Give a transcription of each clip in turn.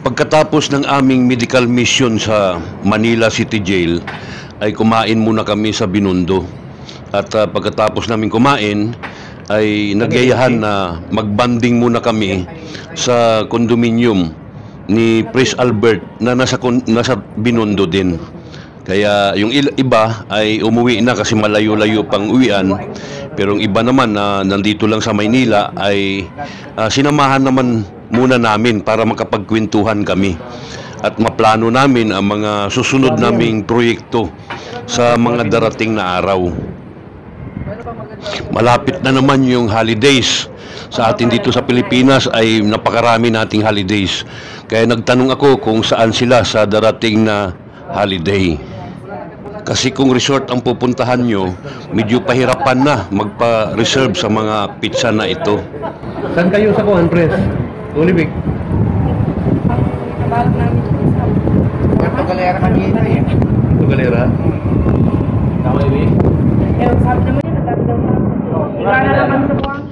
Pagkatapos ng aming medical mission sa Manila City Jail, ay kumain muna kami sa Binondo. At pagkatapos namin kumain, ay nagyayahan na magbanding muna kami sa condominium ni Prince Albert na nasa Binondo din. Kaya yung iba ay umuwi na kasi malayo-layo pang uwian. Pero yung iba naman na nandito lang sa Maynila ay sinamahan naman muna namin para makapagkwentuhan kami. At maplano namin ang mga susunod naming proyekto sa mga darating na araw. Malapit na naman yung holidays. Sa atin dito sa Pilipinas ay napakarami nating holidays. Kaya nagtanong ako kung saan sila sa darating na holiday. Kasi kung resort ang pupuntahan nyo, medyo pahirapan na magpa-reserve sa mga pizza na ito. Saan kayo sa Kuan, Pres? Olivik? Ito galera kami ito eh. Ito galera? Tawag eh. Sabi naman yun, nagkakaroon daw na. Wala na naman sa buwang.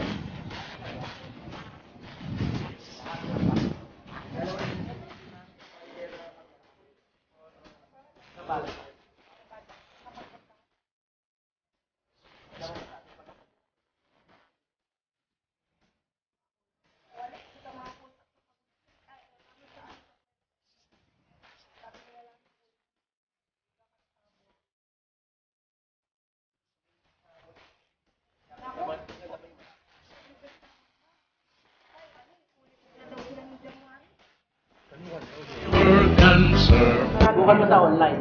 Bukan mo sa online.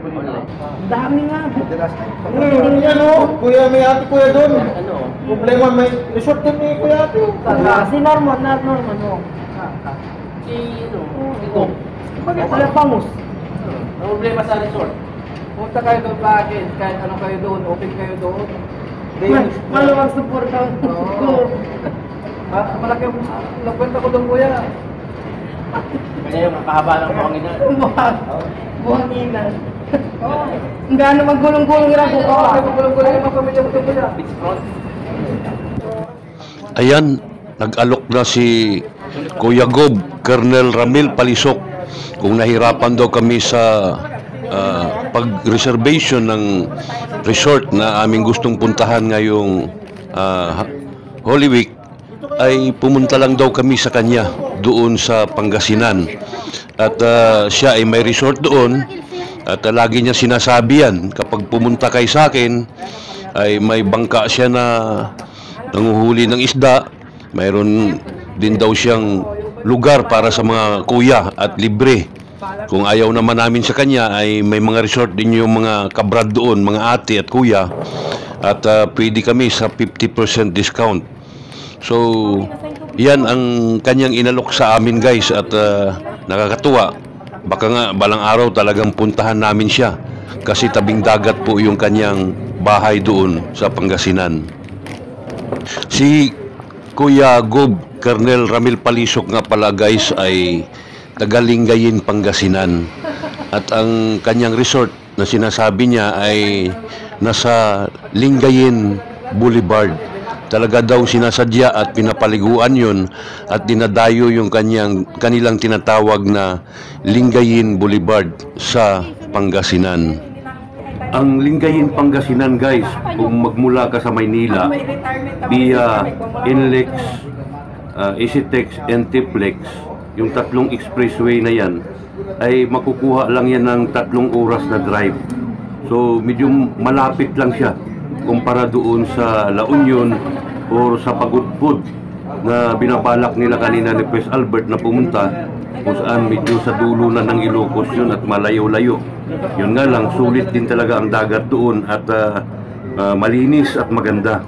Online. Dami nga. Yan o, kuya may ate kuya doon. Ano? Problema may resort doon ni kuya ate. Si Norman, no? Si ano? Ito. Wala bangus. Ang problema sa resort. Punta kayo doon bakit? Kahit ano kayo doon, open kayo doon. Maluwag suporta ko. Malaki ang nagkwenta ko doon kuya. Kanya yung makahaba ng buhangin Buhanginan. Ang gaano maggulong-gulong rin ako. Magulong-gulong yung mga pamilya mo doon kuya. Beachfront. Ayan, nag-alok na si Kuya Gob, Colonel Ramil Palisok. Kung nahirapan daw kami sa pag-reservation ng resort na aming gustong puntahan ngayong Holy Week, ay pumunta lang daw kami sa kanya doon sa Pangasinan. At siya ay may resort doon at lagi niya sinasabi yan, kapag pumunta kay sa akin ay may bangka siya na nanguhuli ng isda, mayroon din daw siyang lugar para sa mga kuya at libre. Kung ayaw naman namin sa kanya ay may mga resort din yung mga kabrad doon, mga ate at kuya, at pwede kami sa 50% discount. So, yan ang kanyang inalok sa amin guys at nakakatuwa. Baka nga balang araw talagang puntahan namin siya kasi tabing dagat po yung kanyang bahay doon sa Pangasinan. Si Kuya Gob, Colonel Ramil Palisok nga pala guys ay taga Lingayen, Pangasinan. At ang kanyang resort na sinasabi niya ay nasa Lingayen Boulevard. Talaga daw sinasadya at pinapaliguan yun at dinadayo yung kanilang tinatawag na Lingayen Boulevard sa Pangasinan. Ang Lingayen, Pangasinan guys, kung magmula ka sa Maynila via NLEX, EasyTex, NTFlex, yung tatlong expressway na yan, ay makukuha lang yan ng 3 oras na drive. So medyo malapit lang siya kumpara doon sa La Union o sa Pagudpud na binabalak nila kanina ni Prince Albert na pumunta, kung saan medyo sa dulo na ng Ilocos yun at malayo-layo. Yun nga lang, sulit din talaga ang dagat doon at malinis at maganda.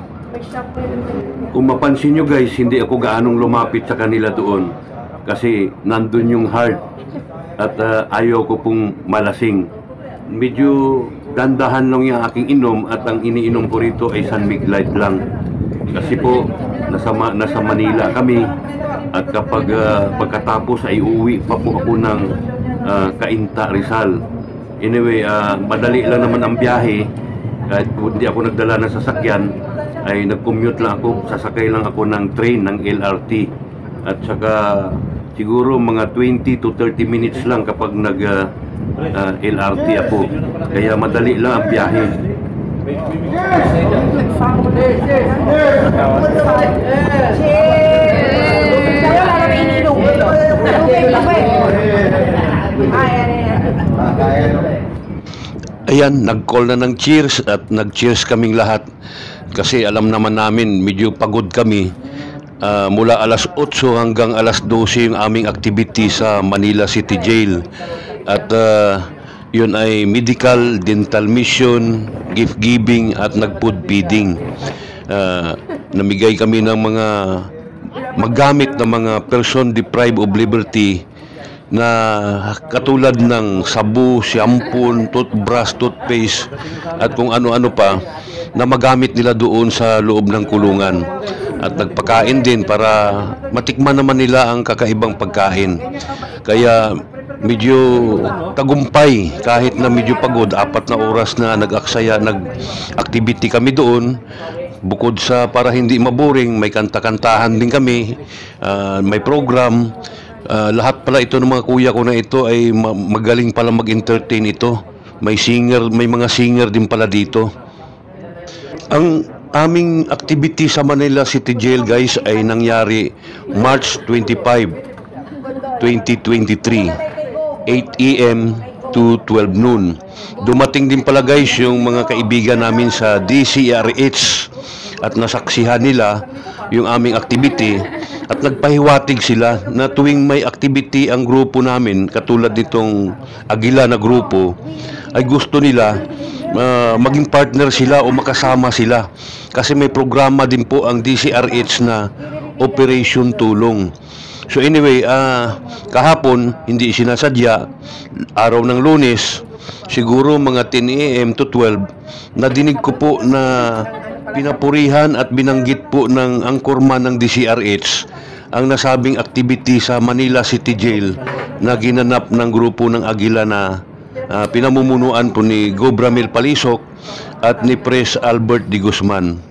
Kung mapansin nyo guys, hindi ako gaanong lumapit sa kanila doon kasi nandun yung heart at ayaw ko pong malasing. Medyo dandahan lang yung aking inom at ang iniinom ko rito ay San Mig Light lang. Kasi po, nasa Manila kami at kapag pagkatapos ay uuwi pa po ako ng Cainta, Rizal. Anyway, madali lang naman ang biyahe. Kahit hindi ako nagdala ng sasakyan, ay nag-commute lang ako, sasakay lang ako ng train, ng LRT. At saka Siguro mga 20 to 30 minutes lang kapag LRT ako. Kaya madali lang ang biyahe. Ayan, nag-call na ng cheers at nag-cheers kaming lahat. Kasi alam naman namin, medyo pagod kami. Mula alas 8 hanggang alas 12 yung aming activity sa Manila City Jail. At yun ay medical, dental mission, gift giving at nag-food feeding. Namigay kami ng mga maggamit ng mga person deprived of liberty na katulad ng sabu, shampoo, toothbrush, toothpaste at kung ano-ano pa na magamit nila doon sa loob ng kulungan. At nagpakain din para matikman naman nila ang kakaibang pagkain. Kaya medyo tagumpay kahit na medyo pagod. 4 na oras na nag-aksaya, nag-activity kami doon. Bukod sa para hindi maboring, may kanta-kantahan din kami, may program. Lahat pala ito ng mga kuya ko na ito ay magaling pala mag-entertain ito. May singer, may mga singer din pala dito. Ang aming activity sa Manila City Jail, guys, ay nangyari March 25, 2023, 8 AM to 12 noon. Dumating din pala, guys, yung mga kaibigan namin sa DCRH at nasaksihan nila yung aming activity at nagpahiwatig sila na tuwing may activity ang grupo namin, katulad nitong Agila na grupo, ay gusto nila maging partner sila o makasama sila kasi may programa din po ang DCRH na Operation Tulong. So anyway, kahapon hindi sinasadya, araw ng Lunes, siguro mga 10 AM to 12, nadinig ko po na pinapurihan at binanggit po ng angkorman ng DCRH ang nasabing activity sa Manila City Jail na ginanap ng grupo ng Agila na pinamumunuan po ni Gobramil Palisok at ni Pres Albert D. Guzman.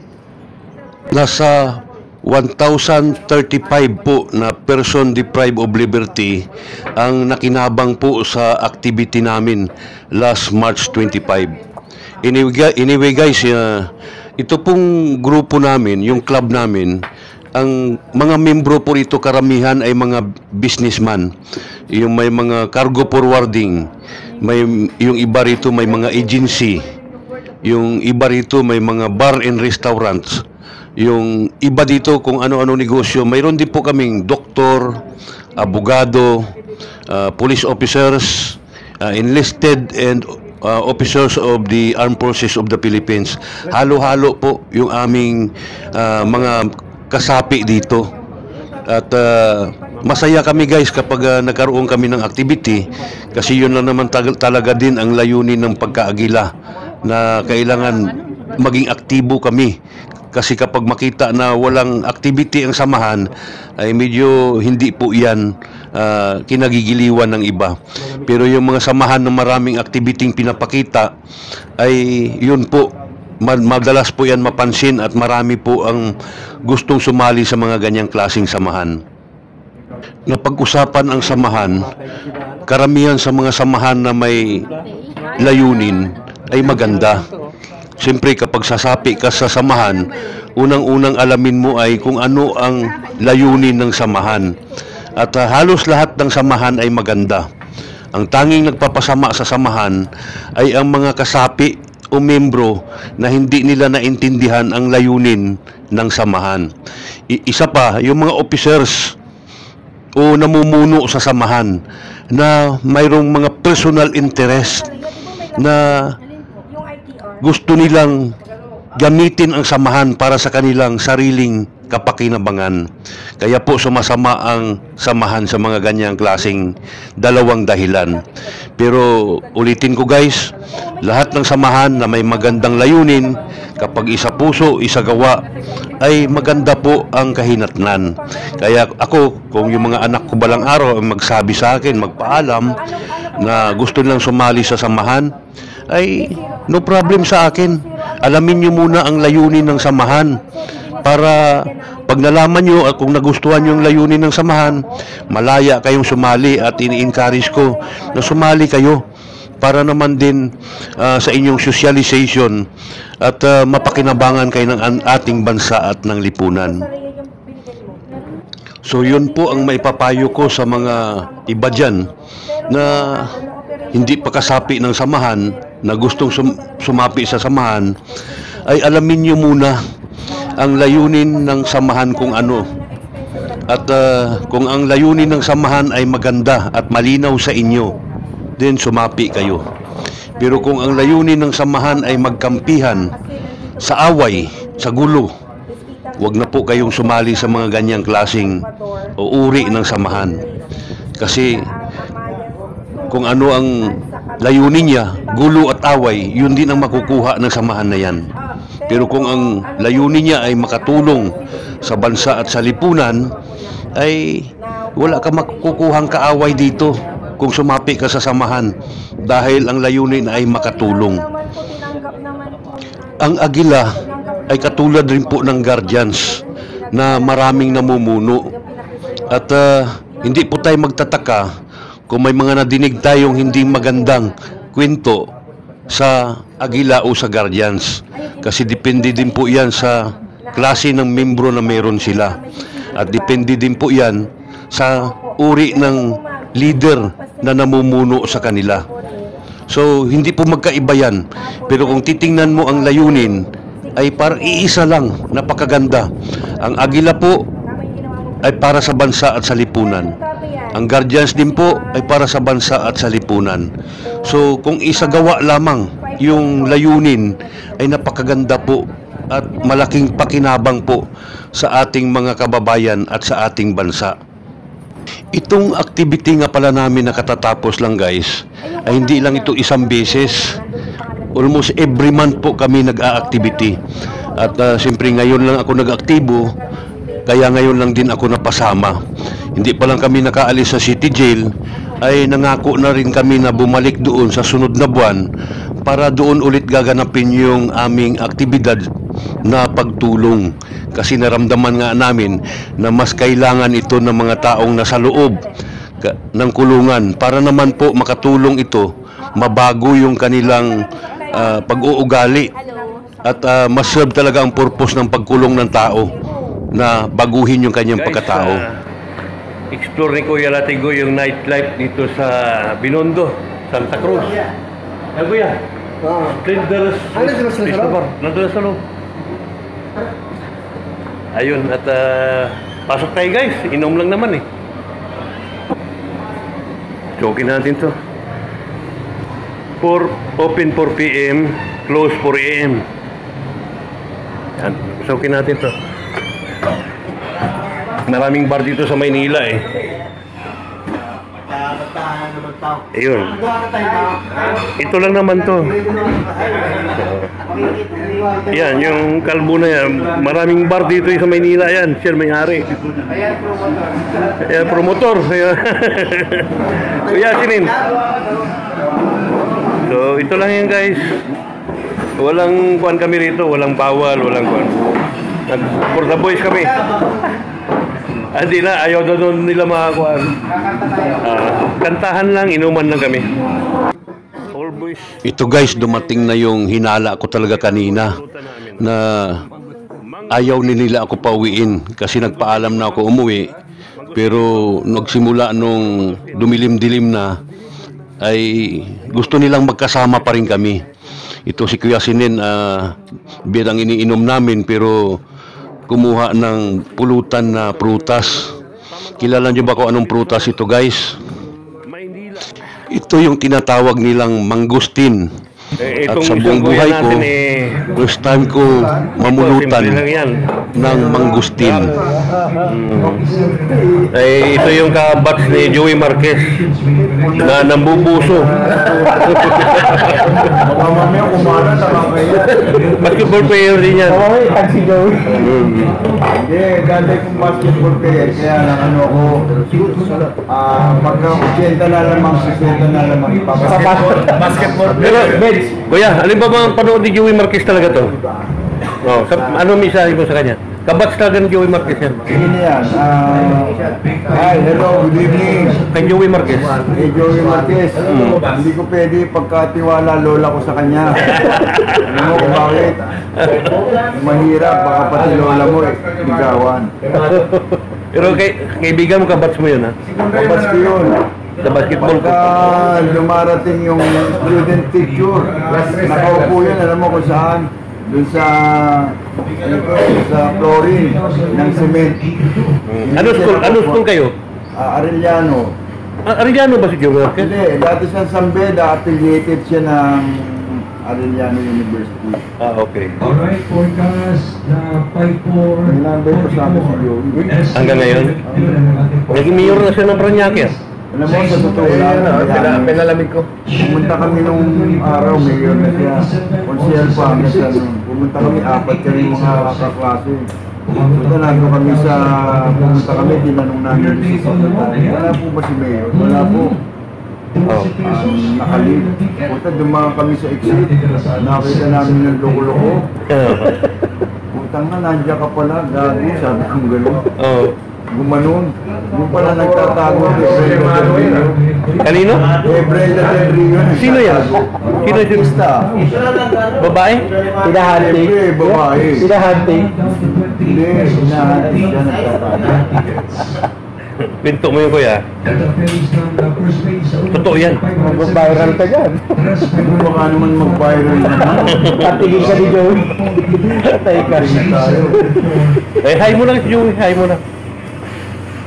Nasa 1,035 po na person deprived of liberty ang nakinabang po sa activity namin last March 25. Anyway guys, ito pong grupo namin, yung club namin, ang mga membro po rito karamihan ay mga businessman. Yung may mga cargo forwarding, yung iba rito may mga agency, yung iba rito may mga bar and restaurants, yung iba dito kung ano-ano negosyo. Mayroon din po kaming doktor, abogado, police officers, enlisted and officers of the Armed Forces of the Philippines. Halo-halo po yung aming mga kasapi dito. At masaya kami guys kapag nagkaroon kami ng activity kasi yun lang naman talaga din ang layunin ng pagkaagila, na kailangan maging aktibo kami. Kasi kapag makita na walang activity ang samahan, ay medyo hindi po yan kinagigiliwan ng iba. Pero yung mga samahan ng maraming activity pinapakita, ay yun po, madalas po yan mapansin at marami po ang gustong sumali sa mga ganyang klaseng samahan. Napag-usapan ang samahan, karamihan sa mga samahan na may layunin ay maganda. Siyempre kapag sasapi ka sa samahan, unang-unang alamin mo ay kung ano ang layunin ng samahan. At halos lahat ng samahan ay maganda. Ang tanging nagpapasama sa samahan ay ang mga kasapi o membro na hindi nila naintindihan ang layunin ng samahan. Isa pa, yung mga officers o namumuno sa samahan na mayroong mga personal interest na gusto nilang gamitin ang samahan para sa kanilang sariling kapakinabangan. Kaya po sumasama ang samahan sa mga ganyang klaseng dalawang dahilan. Pero ulitin ko guys, lahat ng samahan na may magandang layunin, kapag isa puso, isa gawa, ay maganda po ang kahinatnan. Kaya ako, kung yung mga anak ko balang araw ay magsabi sa akin, magpaalam na gusto nilang sumali sa samahan, ay no problem sa akin. Alamin nyo muna ang layunin ng samahan para pag nalaman nyo at kung nagustuhan nyo yung layunin ng samahan, malaya kayong sumali at ini-encourage ko na sumali kayo para naman din sa inyong socialization at mapakinabangan kayo ng ating bansa at ng lipunan. So yun po ang maipapayo ko sa mga iba dyan na hindi pa kasapi ng samahan, na gustong sumapi sa samahan, ay alamin nyo muna ang layunin ng samahan kung ano. At kung ang layunin ng samahan ay maganda at malinaw sa inyo, then sumapi kayo. Pero kung ang layunin ng samahan ay magkampihan sa away, sa gulo, wag na po kayong sumali sa mga ganyang klaseng o uri ng samahan. Kasi kung ano ang layunin niya, gulo at away, yun din ang makukuha ng samahan na yan. Pero kung ang layunin niya ay makatulong sa bansa at sa lipunan, ay wala ka makukuhang kaaway dito kung sumapi ka sa samahan dahil ang layunin ay makatulong. Ang agila ay katulad rin po ng guardians na maraming namumuno. At hindi po tayo magtataka kung may mga nadinig tayong hindi magandang kwento sa agila o sa guardians. Kasi depende din po yan sa klase ng membro na meron sila. At depende din po yan sa uri ng leader na namumuno sa kanila. So, hindi po magkaiba yan. Pero kung titingnan mo ang layunin, ay parang iisa lang, napakaganda. Ang agila po ay para sa bansa at sa lipunan. Ang guardians din po ay para sa bansa at sa lipunan. So, kung isagawa lamang yung layunin, ay napakaganda po at malaking pakinabang po sa ating mga kababayan at sa ating bansa. Itong activity nga pala namin na katatapos lang guys, ay hindi lang ito isang beses. Almost every month po kami nag-a-activity. At siyempre ngayon lang ako nag-aktibo, kaya ngayon lang din ako napasama. Hindi pa lang kami nakaalis sa City Jail, ay nangako na rin kami na bumalik doon sa sunod na buwan para doon ulit gaganapin yung aming aktibidad na pagtulong. Kasi naramdaman nga namin na mas kailangan ito ng mga taong nasa loob ng kulungan para naman po makatulong ito, mabago yung kanilang pag-uugali at mas-serve talaga ang purpose ng pagkulong ng tao na baguhin yung kanyang pagkatao. Explore ni Kuya Latigo yung nightlife dito sa Binondo, Santa Cruz. Ay, Kuya. Dangerous. Nandun sa loob. Ayun, at pasok tayo guys. Inom lang naman eh. Jokin natin to. Open 4 p.m., close 4 a.m. Yan, jokin natin to. Maraming bar dito sa Maynila eh. Ayun. Ito lang naman to. Yan, yung kalbo na yan. Maraming bar dito sa Maynila yan. Siya may-ari. Ayan, promotor. Kuya, sinin. So, ito lang yan guys. Walang kuwan kami rito. Walang bawal, walang kuwan. For the boys kami. Hindi na, ayaw doon nila makakuha. Kantahan lang, inuman lang kami. All boys. Ito guys, dumating na yung hinala ko talaga kanina na ayaw nila ako pauwiin kasi nagpaalam na ako umuwi. Pero nagsimula nung dumilim-dilim na ay gusto nilang magkasama pa rin kami. Ito si Kuya Sinin, bilang iniinom namin pero kumuha ng pulutan na prutas. Kilala niyo ba kung anong prutas ito guys? Ito yung tinatawag nilang mangustin. At sa buong buhay ko, first time ko mamulutan ng mangustin. Ay, ito yung kabats ni Joey Marquez na nambubuso. Basketball player din yan. Hindi, dati kong basketball player, kaya lang ano ako, pagka 80 na lamang, 60 na lamang basketball player. Kuya, alin ba bang panood ni Joey Marquez talaga to? Oh, ano mensahe mo sa kanya? Kabats talaga ni Joey Marquez yan. Sino yan? Hi, hello, good evening. Kay Joey Marquez. Hey, Joey Marquez. Hindi ko pwede pagkatiwala lola ko sa kanya. Alam mo kung bakit? Mahirap, baka pati lola mo ligawan. Pero kaibigan mo, kabats mo yun, ha? Kapag ko yun. Sa basketball ko. Pagka dumarating yung student picture, nakaupo yun, alam mo kung saan? Doon sa flooring ng cement. Ano school kayo? Arellano. Arellano ba si Joey Marquez? Hindi, dati sa San Beda, affiliated siya ng Arellano University. Okay. Alright, forecast na 5-4. May number ko sa akin si Joey. Hanggang ngayon? Naging mayor na siya ng Paranaque. Alam mo, sa totoo lang, Pinalamig ko. pumunta kami nung araw, mayor na siya. Konsihal pa hanggang sa nun. Pumunta kami, 4 kami mga kaklase. Pumunta kami, tinanong namin sa sekretary. Wala po ba si mayor? Wala po. Nakalip. Punta, dumaan kami sa exit. Nakita namin ng loko-loko. Putang na, nandiyan ka pala. Gago, sabi kong gano'n. Oo. Gumanon. Yung pala nagtatago kay Brenda Del Rio. Kanino? Eh, Brenda Del Rio. Sino yan? Sino yung Artista. babae? Pinahati. Siyempre, babae. Pinahati. Hindi, hinahati siya nagtatago. Pinto mo yun, kuya. Totoo yan. Mag-viral ka dyan. Baka naman mag-viral naman. Tatigil ka ni Joey. Patay ka rin. Tayo. Eh, hi mo lang si Joey. Hi mo lang.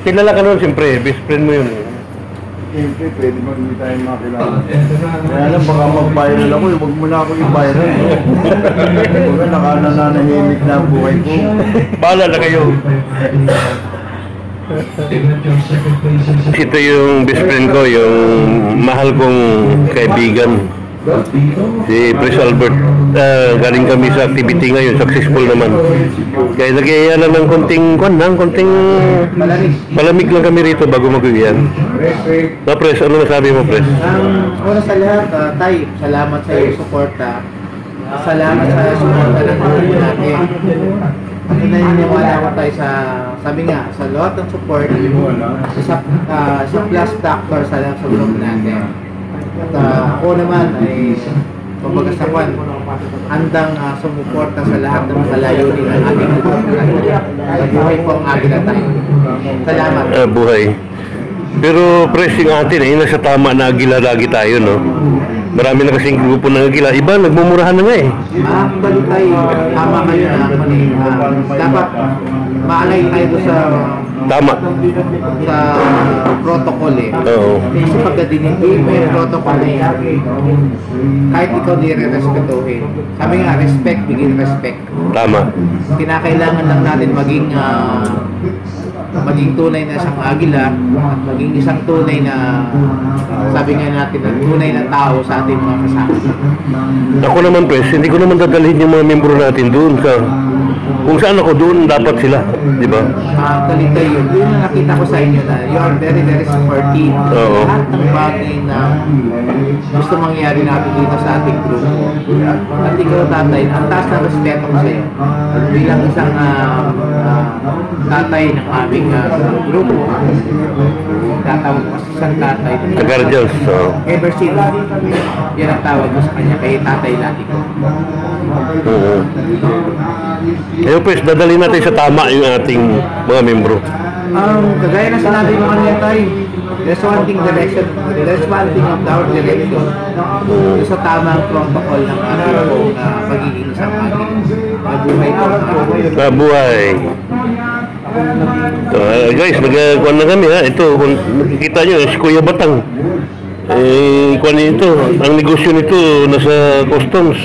Kilala ka nun, siyempre. Best friend mo yun. Siyempre, pwede mo hindi tayo makilala. Kaya lang, baka mag-viral ako. Huwag mo na ako i-viral. Baka nakananahimik na ang buhay ko. Bahala na kayo. Ito yung best friend ko, yung mahal kong kaibigan. Si Pres Albert. Galing kami sa activity ngayon, successful naman. Kaya nagyaya lang ng konting malamig lang kami rito bago mag-uwian. Na Pres, ano nasabi mo, Pres? Una sa lahat, Tay, salamat sa iyong suporta. Salamat sa suporta ng grupo natin. Naniniwala ko tayo sa, sabi nga, sa lahat ng support, sa plus factor sa grupo natin. At ako naman ay kumbaga sa kwan, handang sumuporta sa lahat ng mga layunin ng ating grupo natin. Buhay po ang agila tayo. Salamat. Buhay. Pero Pres, yung atin nasa tama na agila lagi tayo, no? Marami na kasing grupo ng agila. Iba, nagmumurahan na nga eh. Balik tayo, tama kayo na dapat maalay tayo sa Tama. sa protocol eh. Oo. Kasi pagka dinigay mo yung protocol na yan, kahit ikaw di re-respetuhin. Sabi nga, respect, begin respect. Tama. Kinakailangan lang natin maging tunay na isang agila at maging isang tunay na, sabi nga natin, tunay na tao sa ating mga kasama. Ako naman, Pres, hindi ko naman dadalhin yung mga membro natin doon sa kung saan ako doon dapat sila, di ba? Kalita yun. Yun ang nakita ko sa inyo na you are very, very supportive. Oo. Lahat ng bagay na gusto mangyari natin dito sa ating grupo. At ikaw, tatay, ang taas na respeto ko sa iyo. Bilang isang tatay ng aming grupo, tatawag ko sa isang tatay. Taga-Guardians, oo. Ever since, yan ang tawag ko sa kanya, kay tatay lati ko. Oo. Kaya Pres, dadalhin natin sa tama yung ating mga membro. Kagaya na sinabi mo kanina tayo, there's one thing direction, there's one thing of our direction. Sa tamang protocol ng ating pong pagiging isang ating mabuhay ko. Mabuhay. Guys, nagkuhan na kami ha. Ito, kung nakikita nyo, si Kuya Batang. Kuhan ito, ang negosyo nito nasa customs.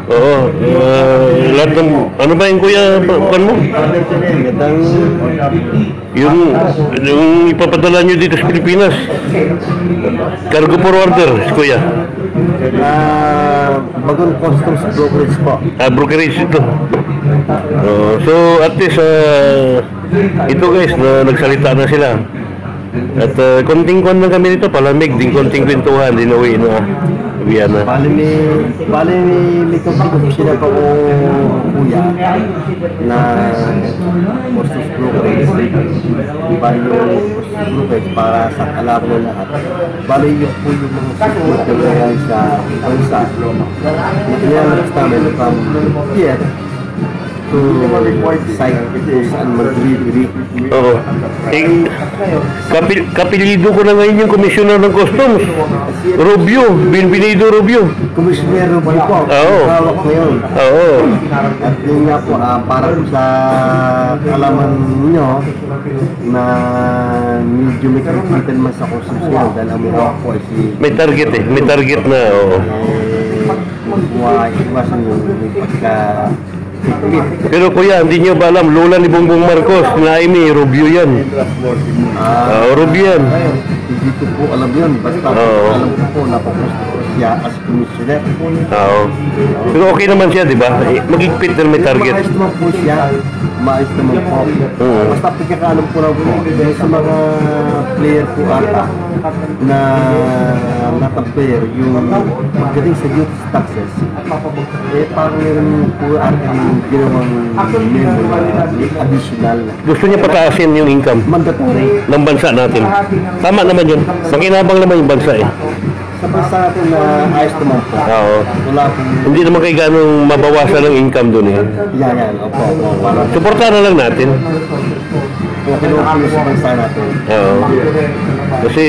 Oo. Lahat ng, ano ba yung Kuya, kuhan mo? Yung ipapadala nyo dito sa Pilipinas. Cargo forwarder, si Kuya. Bagong customs brokerage po. Brokerage ito. So at least ito guys, na nagsalita na sila. At konting kon lang kami dito, palamig din, konting kwentuhan, din uwi na. Uwian na. Bali may kapag sila pa ko kuya na Postos Brokerage. Bali yung Postos Brokerage para sa kalaban ng lahat. Bali yung po yung mga support na nangyayari sa bansa. Nangyayari sa namin from here to site kung saan mag-delivery. Oo. Kapilido ko na ngayon yung commissioner ng customs. Rubio, Benvenido Rubio. Commissioner Rubio po. Oo. Hawak ngayon. Oo. At yun nga po, para po sa kalaman nyo na medyo may kapitan man sa customs ngayon dahil ang may hawak po ay si... May target eh. May target na. Oo. Iwasan yung pagka... Pero kuya, hindi nyo ba alam, lola ni Bongbong Marcos, na Amy, Rubio yan. Rubio yan. Hindi ko po alam yun, basta alam ko po napaposto ko siya as commissioner. Oo. Pero okay naman siya, di ba? Magigpit na may target. Maayos naman po siya, maayos naman po. Basta pagkakaalam ko lang po, sa mga player po ata, na natang player, yung pagdating sa youth taxes, parang meron po ata yung ginawang additional. Gusto niya pataasin yung income Mandatory. ng bansa natin. Tama naman yun. Makinabang naman yung bansa eh. Sa bansa natin na ayos naman po. Oo. Wala pong... Hindi naman kayo ganong mabawasan ng income doon eh. Yan. Opo. Suportahan na lang natin. Okay naman po sa bansa natin. Oo. Kasi...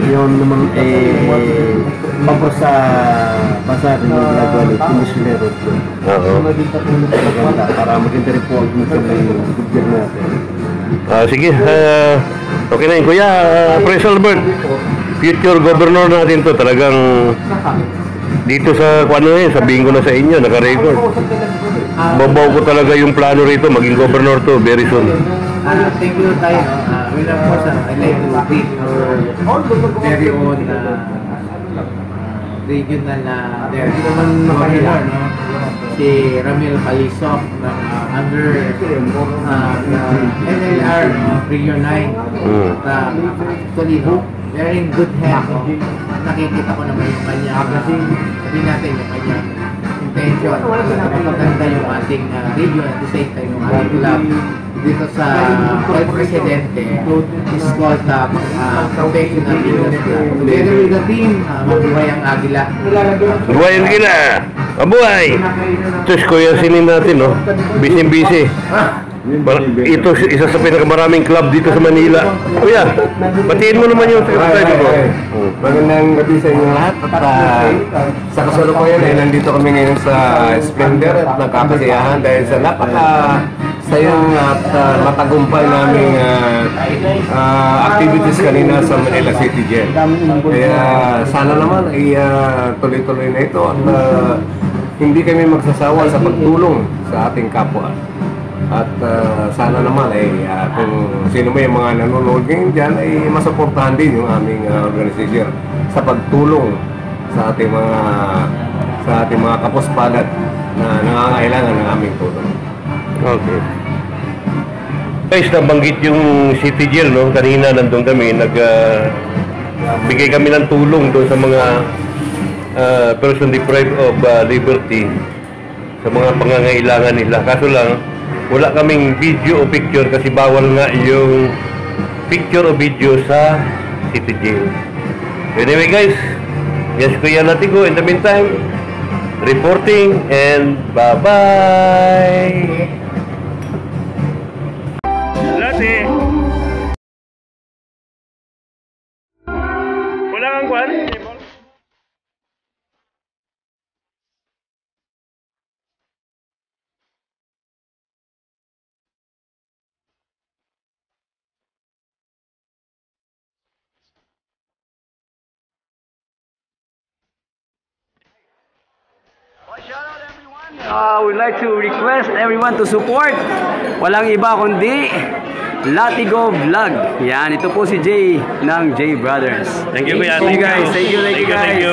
yun naman pagpapos sa bansa natin yung ginagawa ng commissioner. Oo. Maganda. Para maganda rin po ang gobyerno natin. Sige. Okay na yun. Kuya, Prince Albert. Future governor natin to. Talagang dito sa ano eh, sabihin ko na sa inyo, naka-record. Babaw ko talaga yung plano rito, maging governor to very soon. Thank you tayo. Well, of course, I'd like to greet our very own regional na governor, no? Si Ramil Calisok ng under NLR, no? Region 9. Actually, no? They're in good health. No? Nakikita ko naman yung kanya, sabihin natin yung kanya intention na mapaganda yung ating region at the same time yung ating club dito sa El Presidente is called Professional Leaders Club. Together with the team, mabuhay ang Agila. Buhay ang Agila! Mabuhay! Ito kuya sinin natin, no? Busy. Ito isa sa pinakamaraming club dito sa Manila. Kuya, batiin mo naman yung secretary mo. Magandang gabi sa inyo lahat. At sa kasalukuyan ay nandito kami ngayon sa Splendor at nagkakasiyahan dahil sa sayang at matagumpay naming activities kanina sa Manila City Jail. Kaya sana naman ay tuloy-tuloy na ito at hindi kami magsasawa sa pagtulong sa ating kapwa. At sana naman ay kung sino may mga nanonood ngayon dyan ay masuportahan din yung aming organisasyon sa pagtulong sa ating mga kapuspalad na nangangailangan ng aming tulong. Okay. Guys, nabanggit yung City Jail, no? Kanina nandun kami, bigay kami ng tulong doon sa mga person deprived of liberty sa mga pangangailangan nila. Kaso lang, wala kaming video o picture kasi bawal nga yung picture o video sa City Jail. Anyway guys, yes Kuya Latigo in the meantime, reporting and bye-bye! Lati! Wala kang kwan? We'd like to request everyone to support. Walang iba kundi Latigo Vlog. Yan, ito po si Jay ng Jay Brothers. Thank you, Kuya. Thank you guys. Thank you guys.